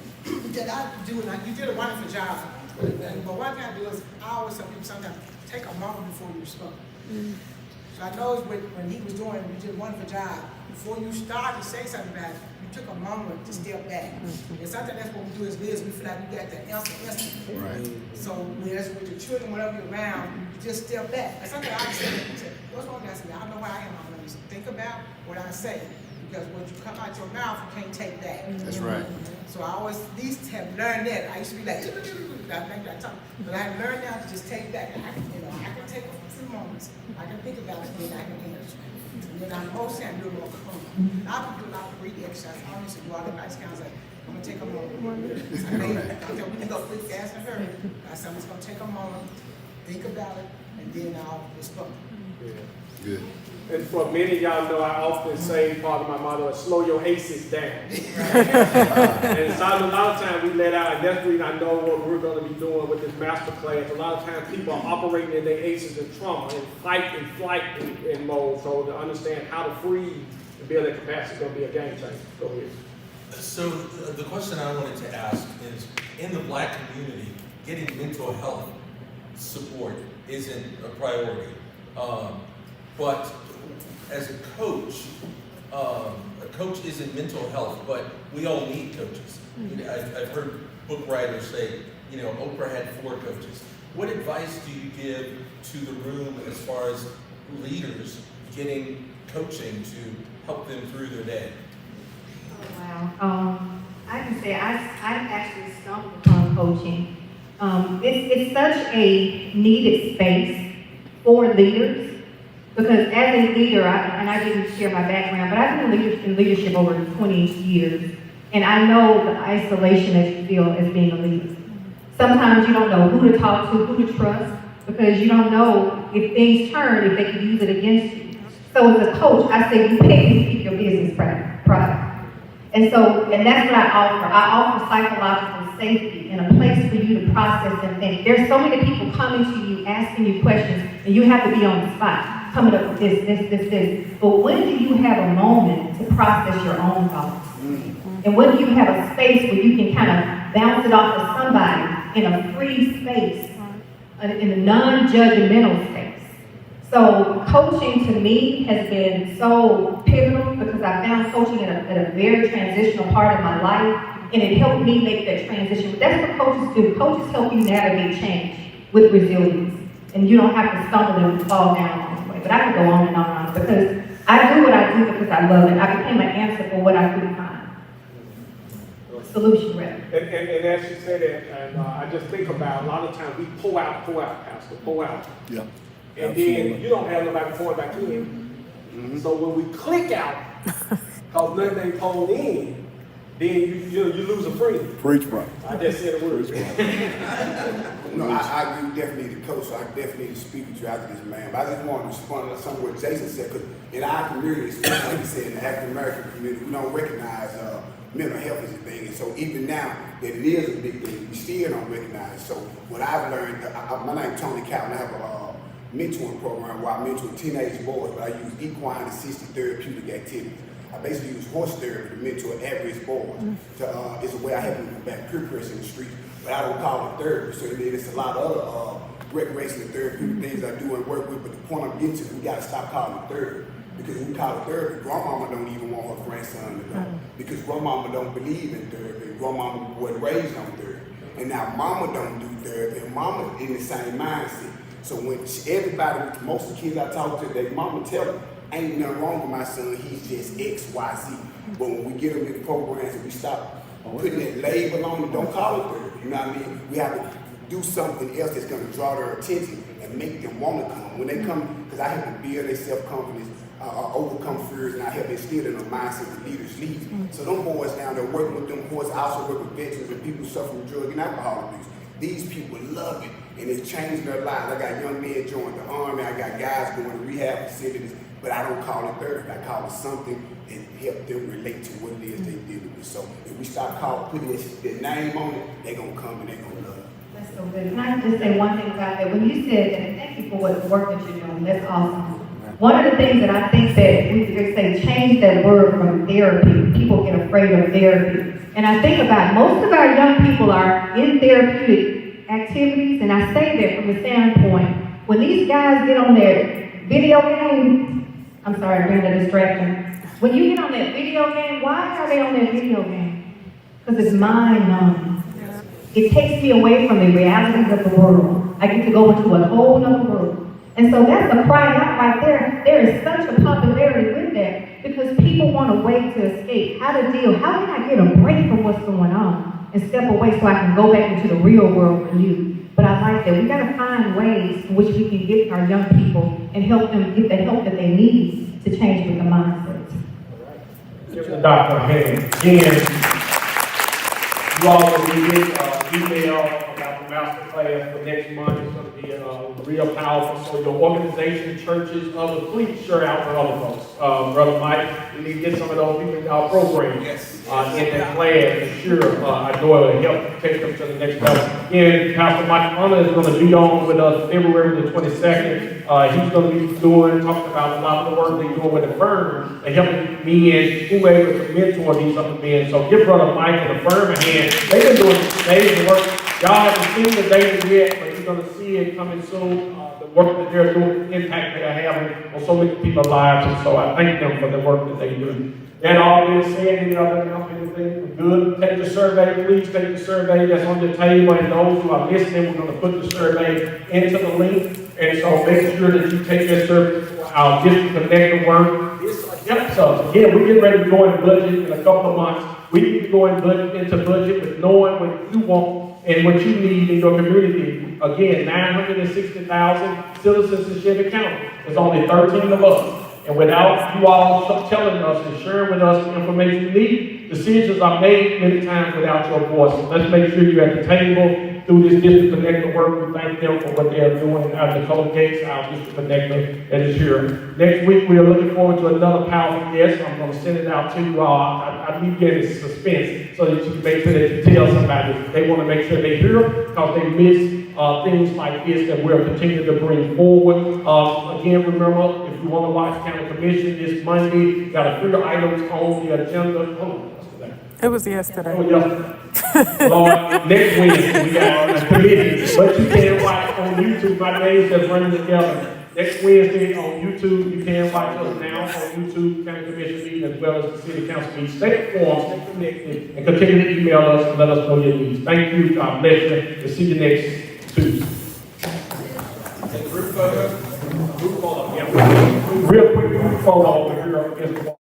S12: that I do, and you did a wonderful job, but one thing I do is I always tell people sometimes, take a moment before you respond. So I know when he was doing, you did a wonderful job. Before you start to say something about it, you took a moment to step back. And sometimes that's what we do as leaders, we feel like we got the answer instantly.
S6: Right.
S12: So whereas with your children, whatever you're around, you just step back. And sometimes I say, what's wrong with that? I say, I don't know where I am. I'm going to think about what I say. Because what you come out your mouth, you can't take that.
S6: That's right.
S12: So I always at least have learned that. I used to be like, but I learned now to just take that. I can take a few moments. I can think about it, and then I can answer. And then I'm most time do a little calm. I can do a lot of breathing exercise. I always do all the nice kind of like, I'm gonna take a moment. We can go quick, fast, and hurry. I said I'm just gonna take a moment, think about it, and then I'll respond.
S6: Good.
S1: And for many of y'all know, I often say part of my motto is slow your aces down. And so a lot of times we let out, and that's the reason I know what we're going to be doing with this master class. A lot of times people are operating in their aces and trauma and fight and flight in mode. So to understand how to freeze and build that capacity is going to be a game changer. Go ahead.
S11: So the question I wanted to ask is, in the Black community, getting mental health
S13: support isn't a priority. But as a coach isn't mental health, but we all need coaches. I've heard book writers say, Oprah had 4 coaches. What advice do you give to the room as far as leaders getting coaching to help them through their day?
S5: Oh, wow. I can say I actually stumbled upon coaching. It's such a needed space for leaders because as a leader, I didn't share my background, but I've been in leadership over 20 years, and I know the isolation that you feel as being a leader. Sometimes you don't know who to talk to, who to trust, because you don't know if things turn, if they can use it against you. So as a coach, I say you pay to keep your business private. And that's what I offer. I offer psychological safety and a place for you to process and think. There's so many people coming to you, asking you questions, and you have to be on the spot, coming up with this. But when do you have a moment to process your own thoughts? And when do you have a space where you can kind of bounce it off of somebody in a free space, in a non-judgmental space? So coaching to me has been so pivotal because I found coaching at a very transitional part of my life, and it helped me make that transition. That's what coaches do. Coaches help you navigate change with resilience, and you don't have to stumble and fall down along the way. But I could go on and on because I do what I do because I love it. I became an answer for what I couldn't find. Solution, rather.
S1: And as you said it, and I just think about a lot of times we pull out, Pastor, pull out.
S6: Yeah.
S1: And then you don't have nobody pouring back in. So when we click out, because nothing ain't pulled in, then you lose a friend.
S6: Preach, bro.
S1: I just said a word.
S3: No, I agree definitely the coach, so I definitely need to speak with you after this, man. But I just want to respond to some of what Jason said, because in our community, especially like you said, in the African American community, we don't recognize mental health as a thing. And so even now that it is a big thing, we still don't recognize it. So what I've learned, my name is Tony Cowell, and I have a mentoring program where I mentor teenage boys, but I use equine assisted therapeutic activities. I basically use horse therapy to mentor at-risk boys. It's a way I help them combat peer pressure in the streets, but I don't call it therapy. So there's a lot of other recreational therapeutic things I do and work with, but the point I'm getting to is we got to stop calling it therapy. Because when we call it therapy, grandmama don't even want her grandson to go. Because grandmama don't believe in therapy. Grandmama wasn't raised on therapy. And now mama don't do therapy, and mama in the same mindset. So when everybody, most of the kids I talk to, their mama tell them, ain't nothing wrong with my son, he's just X, Y, Z. But when we get them in programs and we stop putting that label on it, don't call it therapy, you know what I mean? We have to do something else that's gonna draw their attention and make them wanna come. When they come, because I help them build their self-confidence, overcome fears, and I help instill in the mindset that leaders lead. So them boys down there working with them boys, I also work with veterans and people suffering from drug and alcohol abuse. These people love it, and it's changed their lives. I got young men joining the Army, I got guys going to rehab facilities, but I don't call it therapy. I call it something and help them relate to what it is they're dealing with. So if we start putting their name on it, they're going to come and they're going to love it.
S5: That's so good. Can I just say one thing about that? When you said that, thank you for what the work that you're doing. That's awesome. One of the things that I think that we could say, change that word from therapy. People get afraid of therapy. And I think about most of our young people are in therapeutic activities, and I say that from the standpoint, when these guys get on their video game, I'm sorry, bring the distraction. When you get on that video game, why are they on that video game? Because it's mind numbing. It takes me away from the realities of the world. I get to go into a whole other world. And so that's a cry out right there. There is such a popularity with that because people want a way to escape. How to deal, how can I get a break from what's going on and step away so I can go back into the real world for you? But I like that. We got to find ways in which we can get our young people and help them get the help that they need to change with the mindsets.
S1: Give the doctor a hand. Again, you all will be getting email about the master class for next month. It's going to be real powerful. So your organization, churches, others, please share out for other folks. Brother Mike, we need to get some of those people in our program in that class. And sure, I know it will help take them to the next level. And Pastor Mike Hunter is going to be on with us February the 22nd. He's going to be talking about a lot of the work they're doing with the firm and helping me and who are able to mentor these other men. So give Brother Mike and the firm a hand. They've been doing amazing work. Y'all haven't seen the data yet, but we're gonna see it coming soon. The work that they're doing, the impact they're having on so many people's lives, and so I thank them for the work that they do. That all being said, any other announcement, anything good? Take the survey, please take the survey that's on the table, and those who are listening, we're gonna put the survey into the link. And so make sure that you take that survey for our district connector work. This helps us. Again, we're getting ready to go in budget in a couple of months. We need to go into budget with knowing what you want and what you need in your community. Again, 960,000 citizens in Shelby County. There's only 13 of us. And without you all telling us and sharing with us the information you need, decisions are made many times without your voice. Let's make sure you're at the table through this district connector work. We thank them for what they are doing. Nicole Gates, our district connector, that is here. Next week, we are looking forward to another powerful guest. I'm going to send it out to you. I need to get it suspense so that you can make sure that you tell somebody. They want to make sure they hear because they miss things like this that we'll continue to bring forward. Again, remember, if you want to watch county commission this Monday, got a few items on the agenda. Hold on, what's today?
S4: It was yesterday.
S1: Oh, yesterday. Lord, next Wednesday, we got a committee, but you can watch on YouTube. My name's just running together. Next Wednesday on YouTube, you can watch us now on YouTube, county commission meeting, as well as the city council meeting. Stay informed, stay connected, and continue to email us and let us know your needs. Thank you. God bless you. And see you next Tuesday.
S11: Group photo.
S1: Group photo. Yeah. Real quick group photo over here against the wall.